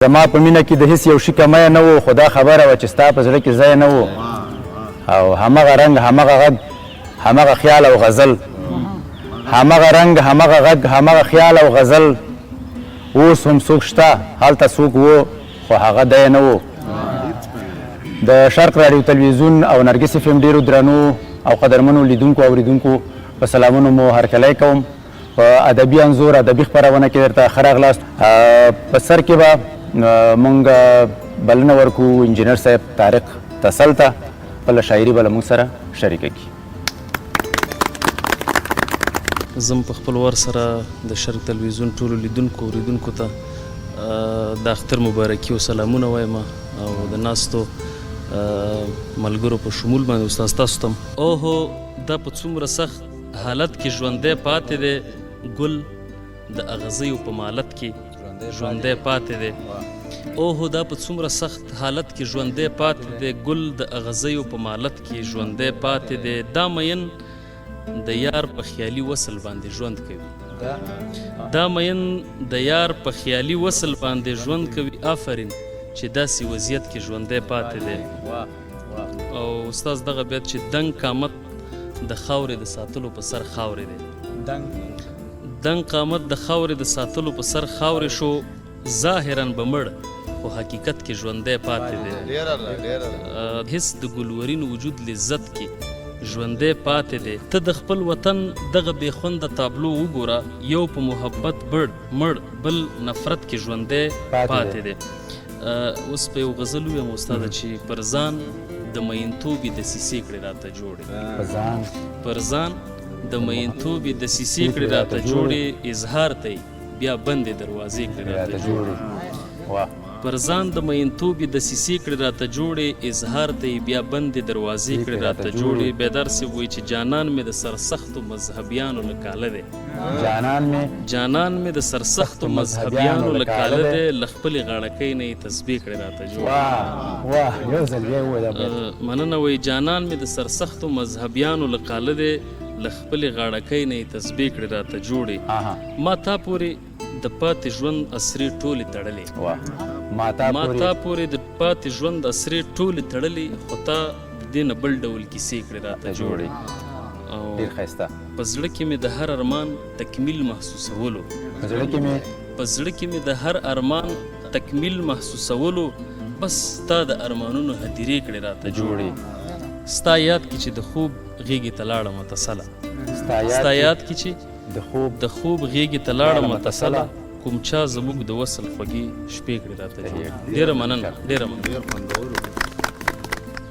زما په مینه کې د هیڅ یو شي کمی نه و، خو دا خبره وه چې ستا په زړه کې ځای نه و، او همغه رنګ همغه غږ همغه خیال او غزل، همغه رنګ همغه غږ همغه خیال او غزل، اوس هم څوک شته هلته څوک و خو هغه دی نه و. د شرق راډیو تلویزیون او نرګس اف ام ډېرو درنو او قدرمنو لیدونکو او اورېدونکو په سلامونو مو هرکلی کوم. په ادبي انځور ادبي خپرونه کې درته ښه راغلاست. په سر کې به مونږ بلنه ورکو انجینر صاحب طارق تسل ته، خپله شاعري به له مونږ سره شریکه کړي. زم په خپل ور سره د شرق تلویزیون ټولو لیدونکو اوریدونکو ته د اختر مبارکي او سلامونه وایم، او د ناستو ملګرو په شمول باندې استاد تاسو ته اوهو دا په څومره سخت حالت کې ژوندی پاتې دی، ګل د اغزیو په مالت کې ژوندی پاتې دی. اوهو دا په څومره سخت حالت کې ژوندی پاتې دی، ګل د اغزیو په مالت کې ژوندی پاتې دی. دا مین د یار په خیالي وصل باندې ژوند کوي، دا مین د یار په خیالي وصل باندې ژوند کوي. آفرین چې داسې وضعیت کې ژوندی پاتې دی. او استاد دغه بیت چې دنګ قامت د خاورې د ساتلو په سر خاورې دی، دنګ قامت د خاورې د ساتلو په سر خاورې شو، ظاهراً به مړ خو حقیقت کې ژوندی پاتې دی. هیڅ د ګلورین وجود لذت کې ژوندی پاتې دی. ته د خپل وطن دغه بې خونده تابلو وګوره، یو په محبت مړ بل نفرت کې ژوندی پاتې دی. اوس په یو غزل ویم استاده چې پر ځان د مینتوبې دسیسې کړې راته جوړې، پر ځان د مینتوبې دسیسې کړې راته جوړې، اظهار ته بیا بندې دروازې کړې راته جوړې. پر ځان د مینتوبې دسیسې کړې راته جوړې، اظهار ته بیا بندې دروازې کړې راته جوړې. بیدار صاحب وایي چې جانان مې د سرسختو مذهبیانو له کاله دی، جانان مې د سرسختو مذهبیانو له کاله دی، له خپلې غاړکۍ نه یې تسبیح کړې راته جوړې. مننه. وایي جانان مې د سرسختو مذهبیانو له کاله دی، له خپلې غاړکۍ نه یې تسبیح کړې راته جوړې. ما تا پورې د پاتې ژوند اسرې ټولې تړلې، ما تا پورې د پاتې ژوند اسرې ټولې تړلې، خو تا د دې نه بل ډول کیسې کړې راته جوړې. ډېر ښایسته. په زړه کې مې د هر ارمان تکمیل محسوسولو، په زړه کې مې د هر ارمان تکمیل محسوسولو، بس ستا د ارمانونو هدیرې کړې راته جوړې. ستا یاد کې چې د خوب غېږې ته لاړم متصله، ستا یاد کې چې د خوب غېږې ته لاړم متصله، کوم چا زموږ د وصل خوږې شپې کړې راته جوړې. ډېره مننه، ډېره مننه.